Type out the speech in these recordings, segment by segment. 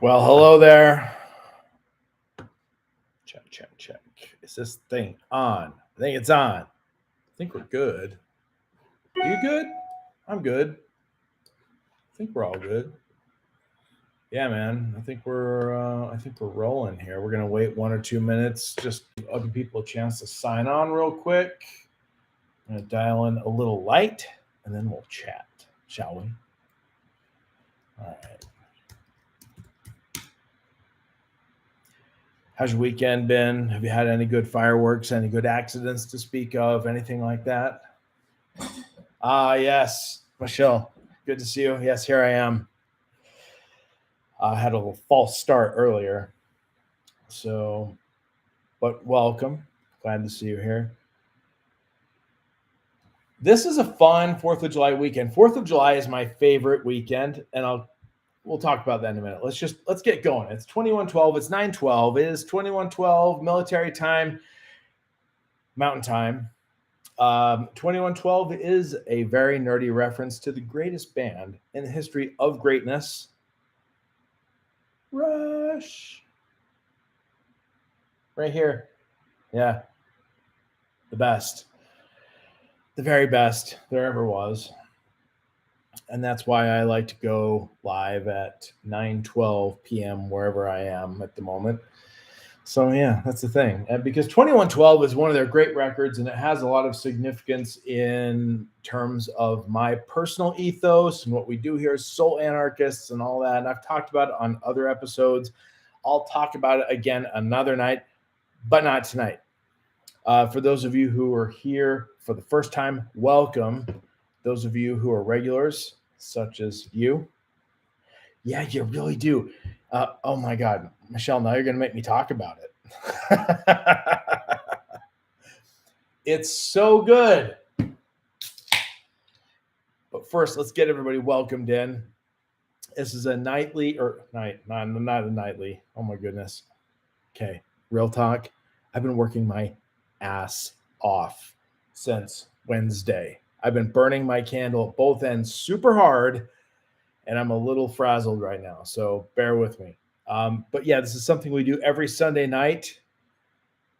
Well, hello there. Check, check, check. Is this thing on? I think it's on. I think we're good. Are you good? I'm good. I think we're all good. Yeah, man. I think we're rolling here. We're gonna wait 1 or 2 minutes, just give other people a chance to sign on real quick. I'm gonna dial in a little light, and then we'll chat, shall we? All right. How's your weekend been? Have you had any good fireworks? Any good accidents to speak of? Anything like that? Yes, Michelle. Good to see you. Yes, here I am. I had a little false start earlier, so but welcome. Glad to see you here. This is a fun 4th of July weekend. 4th of July is my favorite weekend, and we'll talk about that in a minute. Let's get going. It's 2112. It's 9:12. It is 2112 military time, mountain time. 2112 is a very nerdy reference to the greatest band in the history of greatness, Rush. Right here. Yeah. The best. The very best there ever was. And that's why I like to go live at 9:12 p.m. wherever I am at the moment. So yeah, that's the thing. And because 2112 is one of their great records, and it has a lot of significance in terms of my personal ethos and what we do here as soul anarchists and all that. And I've talked about it on other episodes. I'll talk about it again another night, but not tonight. For those of you who are here for the first time, welcome. Those of you who are regulars, such as you. Yeah, you really do. Oh my God, Michelle, now you're going to make me talk about it. It's so good. But first, let's get everybody welcomed in. This is a nightly, or night, not a nightly. Oh my goodness. Okay, real talk. I've been working my ass off since Wednesday. I've been burning my candle at both ends super hard, and I'm a little frazzled right now, so bear with me. But yeah, this is something we do every Sunday night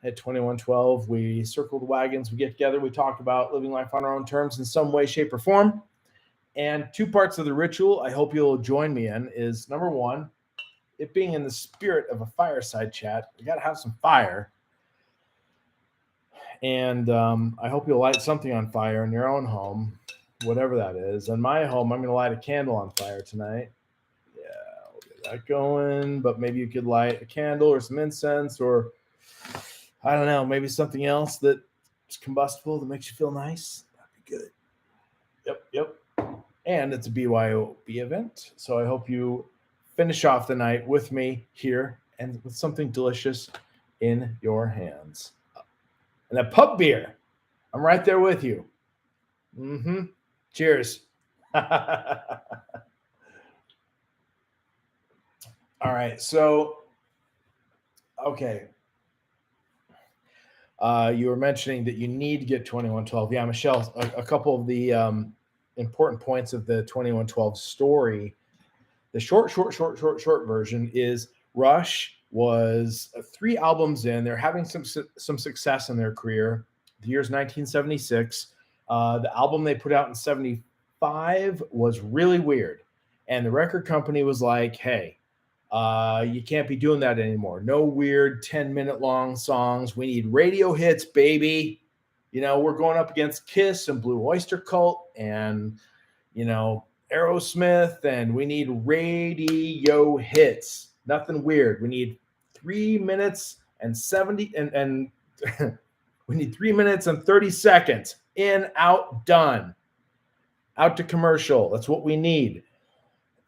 at 2112. We circle the wagons, we get together, we talk about living life on our own terms in some way, shape, or form. And 2 parts of the ritual I hope you'll join me in is, number one, it being in the spirit of a fireside chat. We got to have some fire. And I hope you'll light something on fire in your own home, whatever that is. In my home, I'm going to light a candle on fire tonight. Yeah, we'll get that going. But maybe you could light a candle or some incense, or I don't know, maybe something else that's combustible that makes you feel nice. That'd be good. Yep. And it's a BYOB event. So I hope you finish off the night with me here and with something delicious in your hands. And a pub beer. I'm right there with you. Cheers. All right. So, okay. You were mentioning that you need to get 2112. Yeah, Michelle, a couple of the important points of the 2112 story. The short version is Rush was 3 albums in. They're having some success in their career. The year's 1976. The album they put out in 75 was really weird. And the record company was like, hey, you can't be doing that anymore. No weird 10-minute long songs. We need radio hits, baby. You know, we're going up against Kiss and Blue Oyster Cult and, you know, Aerosmith, and we need radio hits. Nothing weird. We need 3 minutes and 70 and we need 3 minutes and 30 seconds. In, out, done. Out to commercial. That's what we need.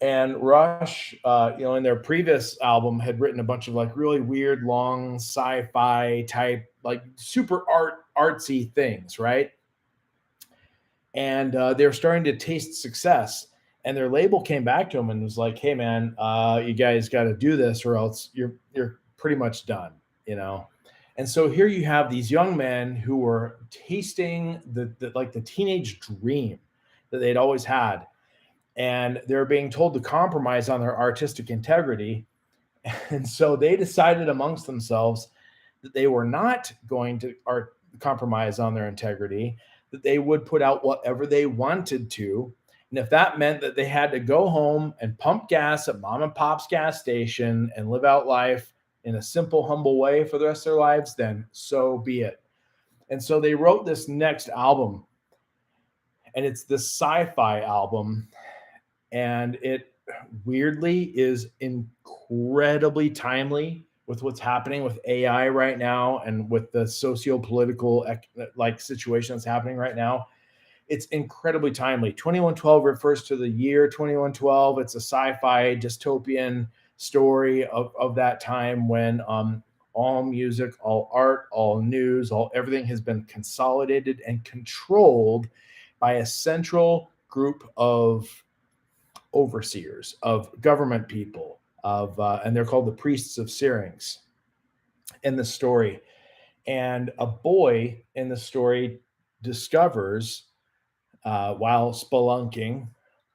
And Rush, in their previous album had written a bunch of like really weird, long sci-fi type, like super artsy things, right? And they were starting to taste success. And their label came back to them and was like, hey, man, you guys got to do this or else you're pretty much done, you know? And so here you have these young men who were tasting the teenage dream that they'd always had. And they're being told to compromise on their artistic integrity And so they decided amongst themselves that they were not going to compromise on their integrity, that they would put out whatever they wanted to. And if that meant that they had to go home and pump gas at mom and pop's gas station and live out life in a simple, humble way for the rest of their lives, then so be it. And so they wrote this next album, and it's this sci-fi album, and it weirdly is incredibly timely with what's happening with AI right now and with the socio-political like situation that's happening right now. It's incredibly timely. 2112 refers to the year 2112. It's a sci-fi dystopian story of that time when all music, all art, all news, all everything has been consolidated and controlled by a central group of overseers, of government people, and they're called the priests of Syrinx in the story. And a boy in the story discovers, while spelunking,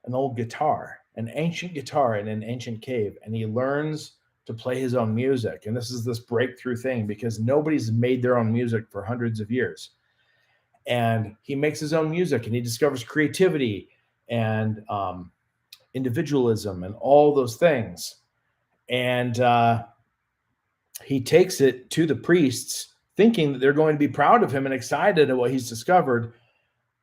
an old guitar, an ancient guitar in an ancient cave, and he learns to play his own music. And this is this breakthrough thing because nobody's made their own music for hundreds of years. And he makes his own music, and he discovers creativity and individualism and all those things. And he takes it to the priests, thinking that they're going to be proud of him and excited at what he's discovered,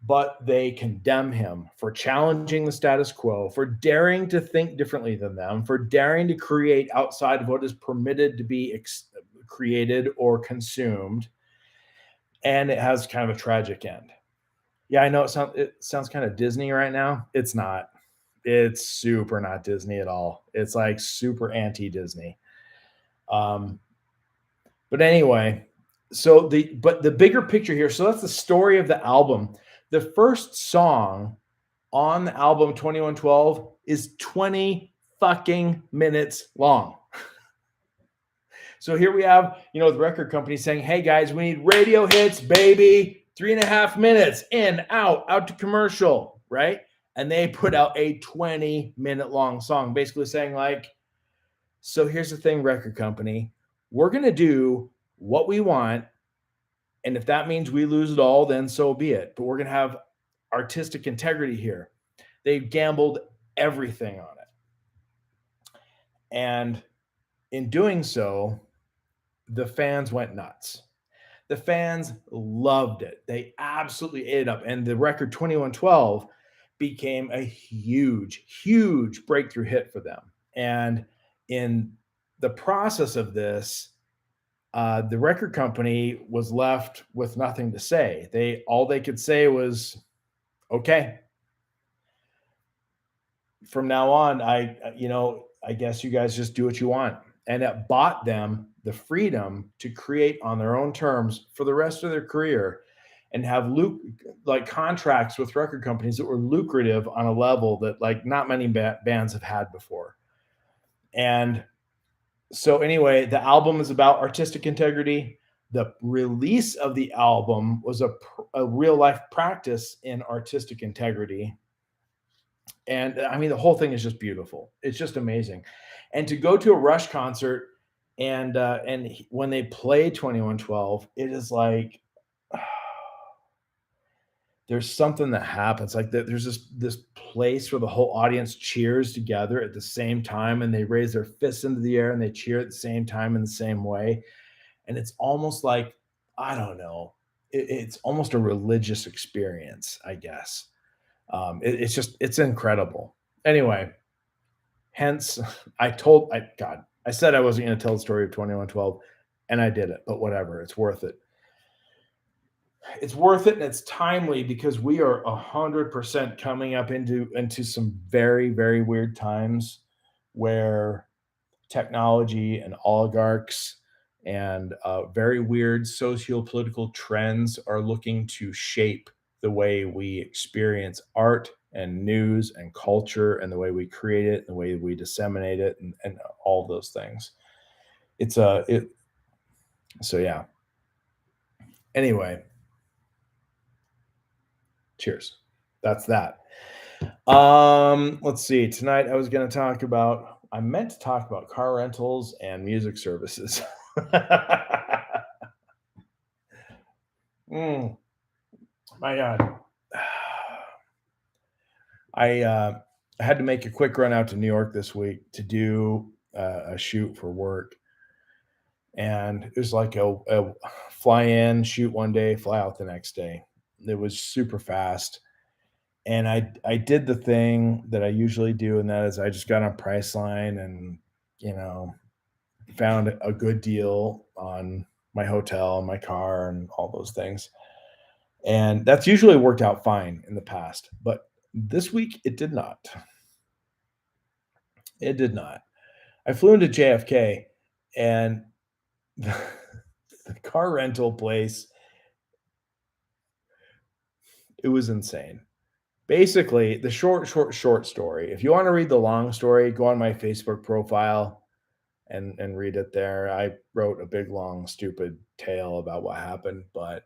but they condemn him for challenging the status quo, for daring to think differently than them, for daring to create outside of what is permitted to be created or consumed. And it has kind of a tragic end. Yeah, I know it sounds kind of Disney right now. It's not. It's super not Disney at all. It's like super anti-Disney. But anyway, so the bigger picture here. So that's the story of the album. The first song on the album 2112 is 20 fucking minutes long. So here we have, the record company saying, hey guys, we need radio hits, baby. 3.5 minutes in, out to commercial, right? And they put out a 20-minute long song, basically saying like, so here's the thing, record company, we're going to do what we want. And if that means we lose it all, then so be it. But we're going to have artistic integrity here. They gambled everything on it. And in doing so, the fans went nuts. The fans loved it. They absolutely ate it up. And the record 2112 became a huge, huge breakthrough hit for them. And in the process of this, the record company was left with nothing to say. All they could say was, okay, from now on, I guess you guys just do what you want. And it bought them the freedom to create on their own terms for the rest of their career and have contracts with record companies that were lucrative on a level that like not many bands have had before. And so anyway, the album is about artistic integrity. The release of the album was a real life practice in artistic integrity. And I mean, the whole thing is just beautiful. It's just amazing. And to go to a Rush concert and when they play 2112, it is like, there's something that happens like that. There's this place where the whole audience cheers together at the same time, and they raise their fists into the air and they cheer at the same time in the same way. And it's almost like, I don't know, it's almost a religious experience, I guess. It's incredible. Anyway, hence I said I wasn't going to tell the story of 2112, and I did it, but whatever, it's worth it. It's worth it, and it's timely because we are 100% coming up into some very, very weird times where technology and oligarchs and very weird socio-political trends are looking to shape the way we experience art and news and culture and the way we create it and the way we disseminate it and all those things. So yeah. Anyway, cheers. That's that. Let's see. Tonight I was going to talk about I meant to talk about car rentals and music services. Mm, my God. I had to make a quick run out to New York this week to do a shoot for work. And it was like a fly in, shoot one day, fly out the next day. It was super fast. And I did the thing that I usually do, and that is I just got on Priceline and, you know, found a good deal on my hotel, my car, and all those things. And that's usually worked out fine in the past, but this week it did not. It did not. I flew into JFK, and the car rental place, it was insane. Basically, the short story. If you want to read the long story, go on my Facebook profile and read it there. I wrote a big, long, stupid tale about what happened, but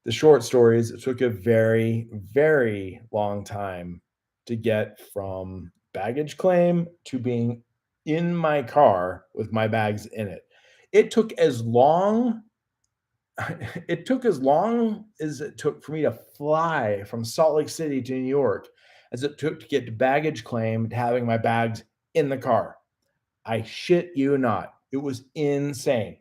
the short stories, it took a very, very long time to get from baggage claim to being in my car with my bags in it. It took as long it took as long as it took for me to fly from Salt Lake City to New York as it took to get to baggage claim to having my bags in the car. I shit you not. It was insane.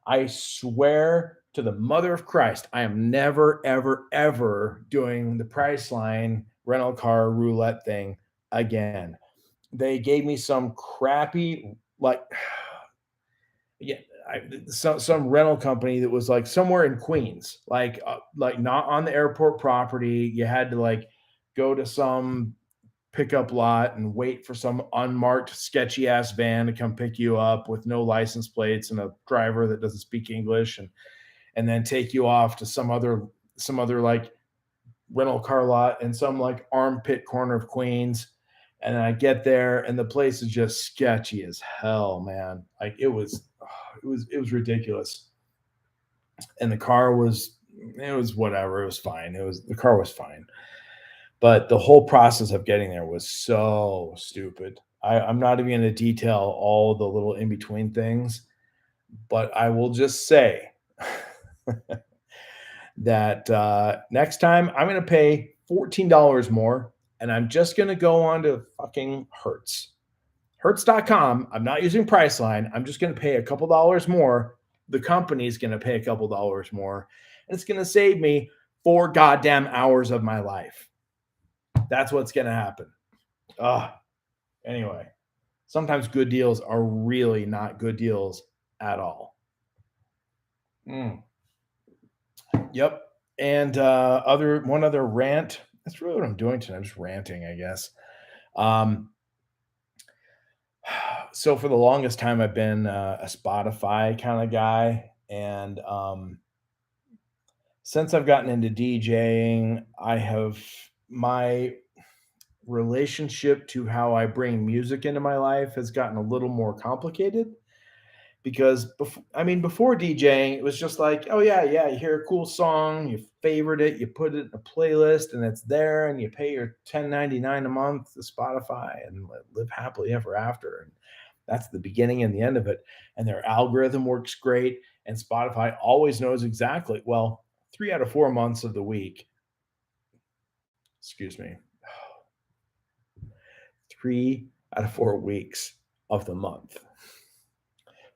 I swear to the mother of Christ, I am never, ever, ever doing the Priceline rental car roulette thing again. They gave me some crappy, like, yeah, some rental company that was like somewhere in Queens, like not on the airport property. You had to like go to some pickup lot and wait for some unmarked sketchy ass van to come pick you up with no license plates and a driver that doesn't speak English, and then take you off to some other like rental car lot in some like armpit corner of Queens. And then I get there and the place is just sketchy as hell, man. Like it was ridiculous. And it was whatever. It was fine. The car was fine. But the whole process of getting there was so stupid. I'm not even going to detail all the little in between things, but I will just say that next time I'm going to pay $14 more, and I'm just going to go on to fucking Hertz. Hertz.com. I'm not using Priceline. I'm just going to pay a couple dollars more. The company's going to pay a couple dollars more, and it's going to save me 4 goddamn hours of my life. That's what's going to happen. Anyway, sometimes good deals are really not good deals at all. Yep. And one other rant. That's really what I'm doing tonight. I'm just ranting, I guess. So for the longest time, I've been a Spotify kind of guy, and since I've gotten into DJing, my relationship to how I bring music into my life has gotten a little more complicated. Because before DJing, it was just like, oh yeah, you hear a cool song, you favorite it, you put it in a playlist, and it's there, and you pay your $10.99 a month to Spotify and live happily ever after. And that's the beginning and the end of it. And their algorithm works great, and Spotify always knows exactly. Well, 3 out of 4 months of the week, excuse me, 3 out of 4 weeks of the month,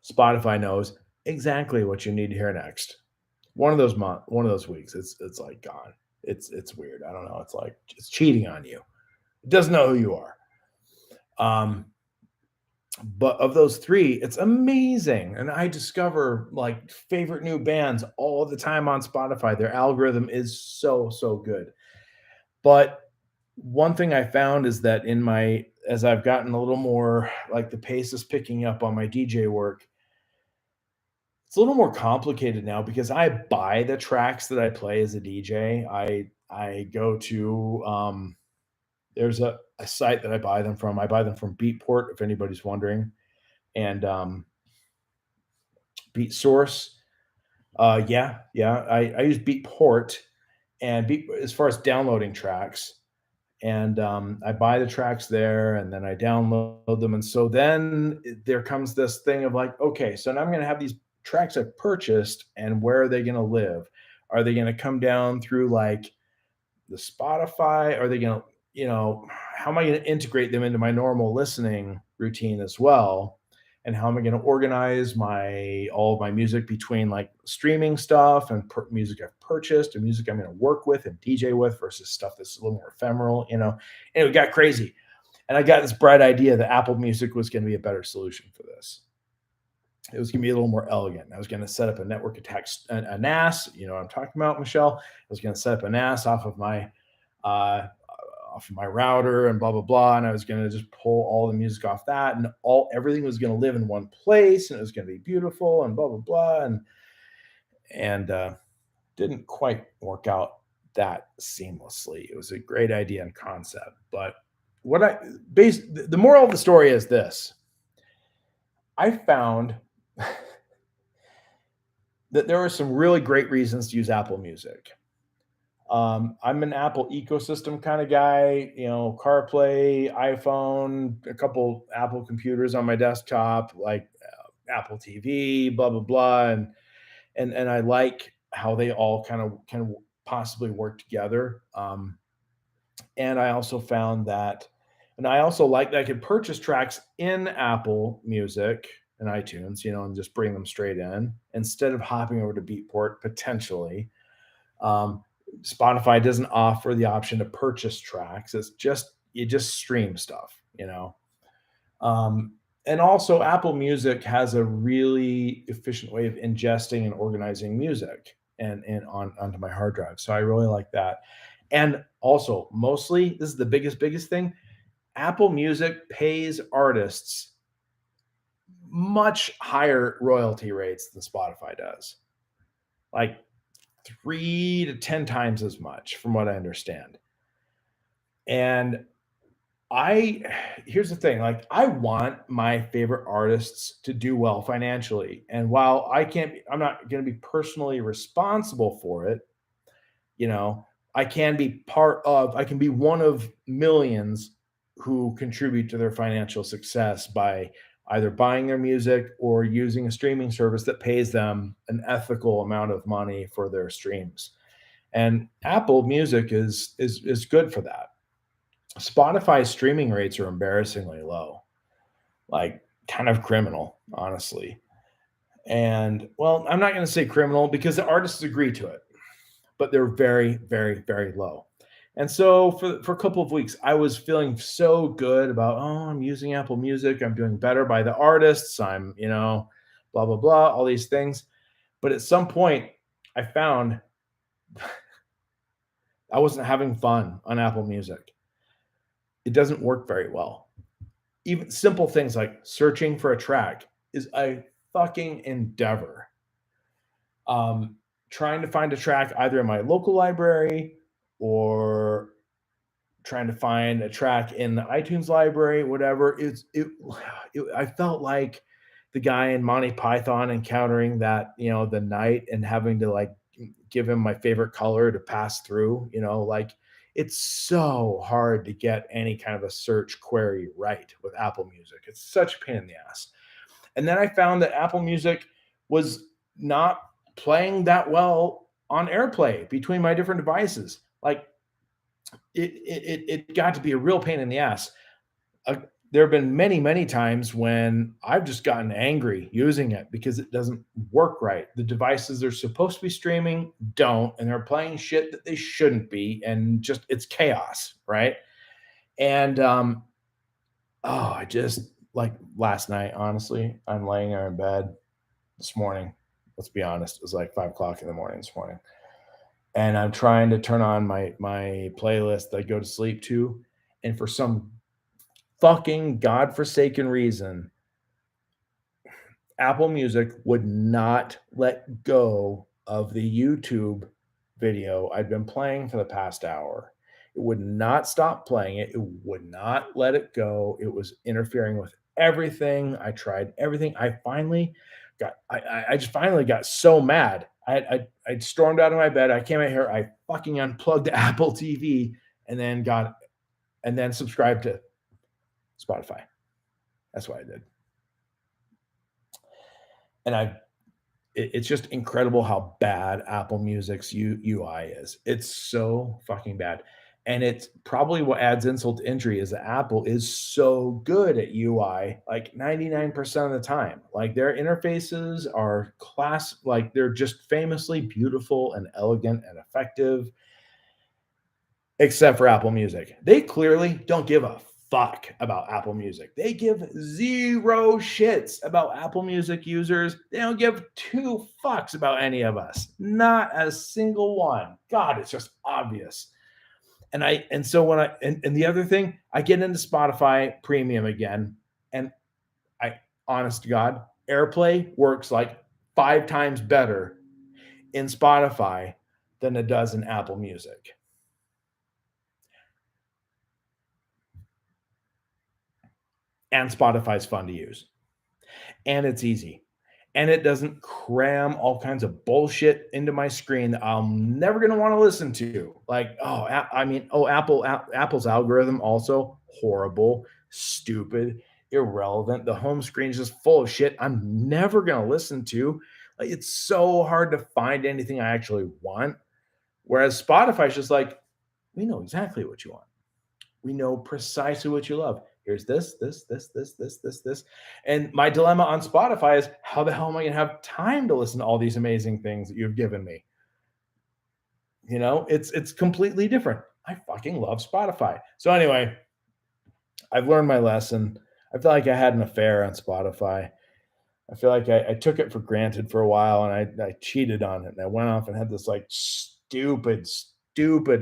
Spotify knows exactly what you need to hear next. One of those weeks, it's like gone. It's weird. I don't know. It's like it's cheating on you. It doesn't know who you are. But of those three, it's amazing. And I discover like favorite new bands all the time on Spotify. Their algorithm is so, so good. But one thing I found is that as I've gotten a little more, like the pace is picking up on my DJ work, it's a little more complicated now because I buy the tracks that I play as a DJ. I go to there's a site that I buy them from. I buy them from Beatport, if anybody's wondering, and Beat Source. I use Beatport, and as far as downloading tracks, and I buy the tracks there, and then I download them. And so then there comes this thing of like, okay, so now I'm going to have these tracks I've purchased, and where are they going to live? Are they going to come down through like the Spotify? Are they going to, how am I going to integrate them into my normal listening routine as well? And how am I going to organize my all of my music between like streaming stuff and music I've purchased and music I'm going to work with and DJ with versus stuff that's a little more ephemeral. And it got crazy. And I got this bright idea that Apple Music was going to be a better solution for this. It was going to be a little more elegant. I was going to set up a network attached a NAS. You know what I'm talking about, Michelle? I was going to set up a NAS off of my router and blah blah blah, and I was going to just pull all the music off that, and everything was going to live in one place, and it was going to be beautiful and blah blah blah, and didn't quite work out that seamlessly. It was a great idea and concept, but the moral of the story is this: I found that there are some really great reasons to use Apple Music. I'm an Apple ecosystem kind of guy, CarPlay, iPhone, a couple Apple computers on my desktop, like Apple TV, blah blah blah, and I like how they all kind of can possibly work together. And I also found that, and I also like that I could purchase tracks in Apple Music and iTunes, and just bring them straight in instead of hopping over to Beatport potentially. Spotify doesn't offer the option to purchase tracks. You just stream stuff. And also Apple Music has a really efficient way of ingesting and organizing music and onto my hard drive. So I really like that. And also, mostly, this is the biggest thing. Apple Music pays artists much higher royalty rates than Spotify does. Like 3 to 10 times as much, from what I understand. And here's the thing, like, I want my favorite artists to do well financially. And while I'm not going to be personally responsible for it, I can be one of millions who contribute to their financial success by either buying their music or using a streaming service that pays them an ethical amount of money for their streams. And Apple Music is good for that. Spotify's streaming rates are embarrassingly low, like kind of criminal, honestly. And well, I'm not going to say criminal because the artists agree to it, but they're very, very, very low. And so for a couple of weeks, I was feeling so good about, I'm using Apple Music. I'm doing better by the artists. I'm, blah, blah, blah, all these things. But at some point, I found I wasn't having fun on Apple Music. It doesn't work very well. Even simple things like searching for a track is a fucking endeavor. Trying to find a track either in my local library or trying to find a track in the iTunes library, whatever. I felt like the guy in Monty Python encountering that, the Nite, and having to like give him my favorite color to pass through, like it's so hard to get any kind of a search query right with Apple Music. It's such a pain in the ass. And then I found that Apple Music was not playing that well on AirPlay between my different devices. Like it got to be a real pain in the ass. There have been many, many times when I've just gotten angry using it because it doesn't work right. The devices they're supposed to be streaming don't, and they're playing shit that they shouldn't be, and just it's chaos, right? And I just, like, last night, honestly, I'm laying there in bed this morning. Let's be honest, it was like 5:00 in the morning this morning. And I'm trying to turn on my playlist that I go to sleep to. And for some fucking godforsaken reason, Apple Music would not let go of the YouTube video I'd been playing for the past hour. It would not stop playing it. It would not let it go. It was interfering with everything. I tried everything. I just finally got so mad. I stormed out of my bed. I came out here. I fucking unplugged the Apple TV and then got and then subscribe to Spotify. That's what I did. And it's just incredible how bad Apple Music's UI is. It's so fucking bad. And it's probably what adds insult to injury is that Apple is so good at UI, like 99% of the time. Like their interfaces are like they're just famously beautiful and elegant and effective, except for Apple Music. They clearly don't give a fuck about Apple Music. They give zero shits about Apple Music users. They don't give two fucks about any of us. Not a single one. God, it's just obvious. And so when and the other thing, I get into Spotify Premium again, and honest to God, AirPlay works like 5 times better in Spotify than it does in Apple Music. And Spotify's fun to use. And it's easy. And it doesn't cram all kinds of bullshit into my screen that I'm never going to want to listen to. Like, Apple's algorithm also horrible, stupid, irrelevant. The home screen is just full of shit I'm never going to listen to. Like, it's so hard to find anything I actually want. Whereas Spotify is just like, we know exactly what you want. We know precisely what you love. Here's this. And my dilemma on Spotify is how the hell am I going to have time to listen to all these amazing things that you've given me? You know, it's completely different. I fucking love Spotify. So anyway, I've learned my lesson. I feel like I had an affair on Spotify. I feel like I took it for granted for a while, and I cheated on it. And I went off and had this like stupid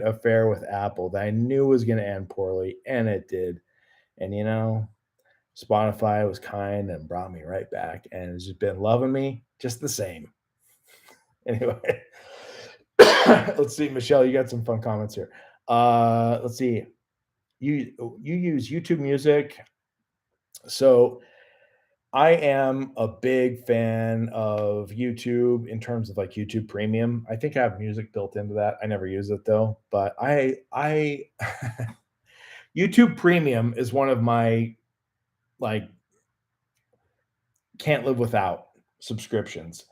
affair with Apple that I knew was going to end poorly, and it did. And you know, Spotify was kind and brought me right back, and has just been loving me just the same. Anyway, let's see, Michelle, you got some fun comments here. Let's see. You use YouTube Music. So I am a big fan of YouTube in terms of like YouTube Premium. I think I have music built into that. I never use it though, but I YouTube Premium is one of my like can't live without subscriptions.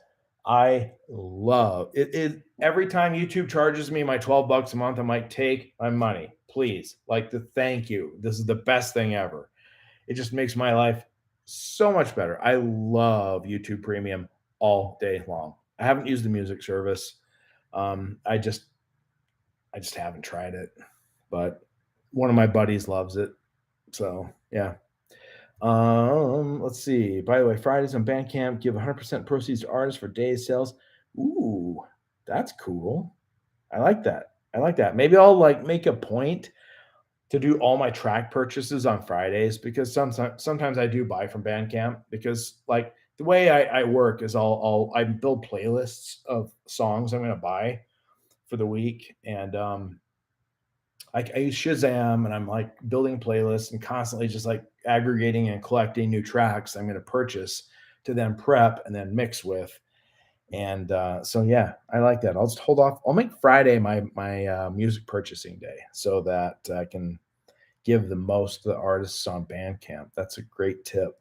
I love it. Every time YouTube charges me my $12 a month, I'm like, take my money, please. Like the thank you. This is the best thing ever. It just makes my life so much better. I love YouTube Premium all day long. I haven't used the music service. I just haven't tried it, but one of my buddies loves it. So yeah. Let's see. By the way, Fridays on Bandcamp give 100% proceeds to artists for days sales. Ooh, that's cool. I like that. Maybe I'll like make a point to do all my track purchases on Fridays because sometimes I do buy from Bandcamp because like the way I work is I build playlists of songs I'm going to buy for the week, and I use Shazam, and I'm like building playlists and constantly just like aggregating and collecting new tracks I'm going to purchase to then prep and then mix with. And so yeah, I like that. I'll just hold off. I'll make Friday my music purchasing day so that I can give the most to the artists on Bandcamp. That's a great tip.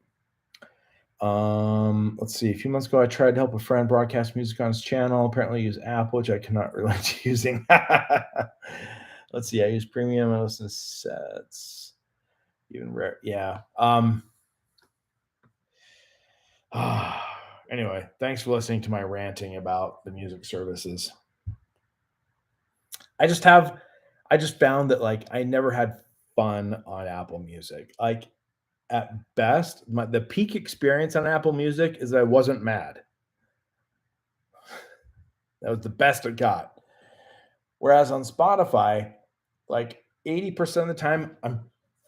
Let's see. A few months ago, I tried to help a friend broadcast music on his channel. Apparently, use Apple, which I cannot relate to using. Let's see. I use Premium. I listen to sets. Even rare. Yeah. Anyway, thanks for listening to my ranting about the music services. I just found that like I never had fun on Apple Music. Like at best, the peak experience on Apple Music is that I wasn't mad. That was the best it got. Whereas on Spotify, like 80% of the time, I'm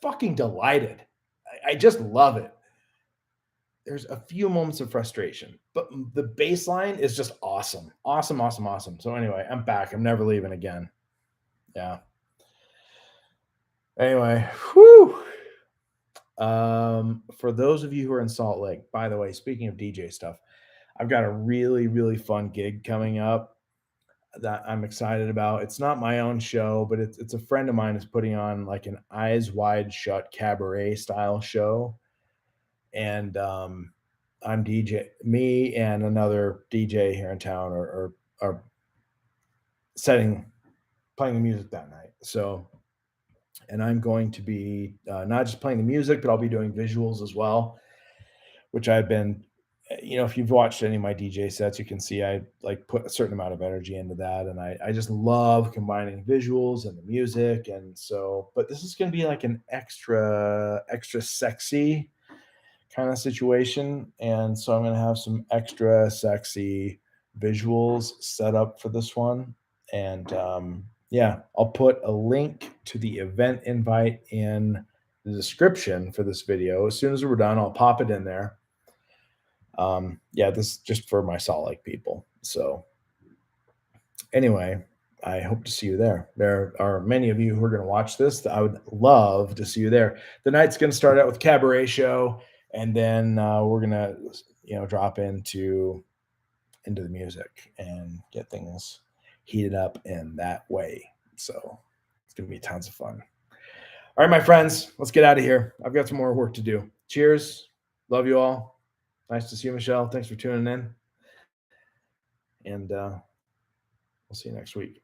fucking delighted. I just love it. There's a few moments of frustration, but the baseline is just awesome. Awesome. So anyway, I'm back. I'm never leaving again. Yeah. Anyway, whew. For those of you who are in Salt Lake, by the way, speaking of DJ stuff, I've got a really, really fun gig coming up. that I'm excited about. It's not my own show, but it's a friend of mine is putting on like an eyes wide shut cabaret style show, and I'm DJ. Me and another DJ here in town are setting playing the music that night. So, and I'm going to be not just playing the music, but I'll be doing visuals as well, which I've been, if you've watched any of my DJ sets, you can see I like put a certain amount of energy into that. And I just love combining visuals and the music. And so, but this is going to be like an extra sexy kind of situation. And so I'm going to have some extra sexy visuals set up for this one. And yeah, I'll put a link to the event invite in the description for this video. As soon as we're done, I'll pop it in there. Yeah, this is just for my Salt Lake people. So anyway, I hope to see you there. There are many of you who are going to watch this. I would love to see you there. The night's going to start out with cabaret show, and then we're going to, drop into the music and get things heated up in that way. So it's going to be tons of fun. All right, my friends, let's get out of here. I've got some more work to do. Cheers. Love you all. Nice to see you, Michelle. Thanks for tuning in. And we'll see you next week.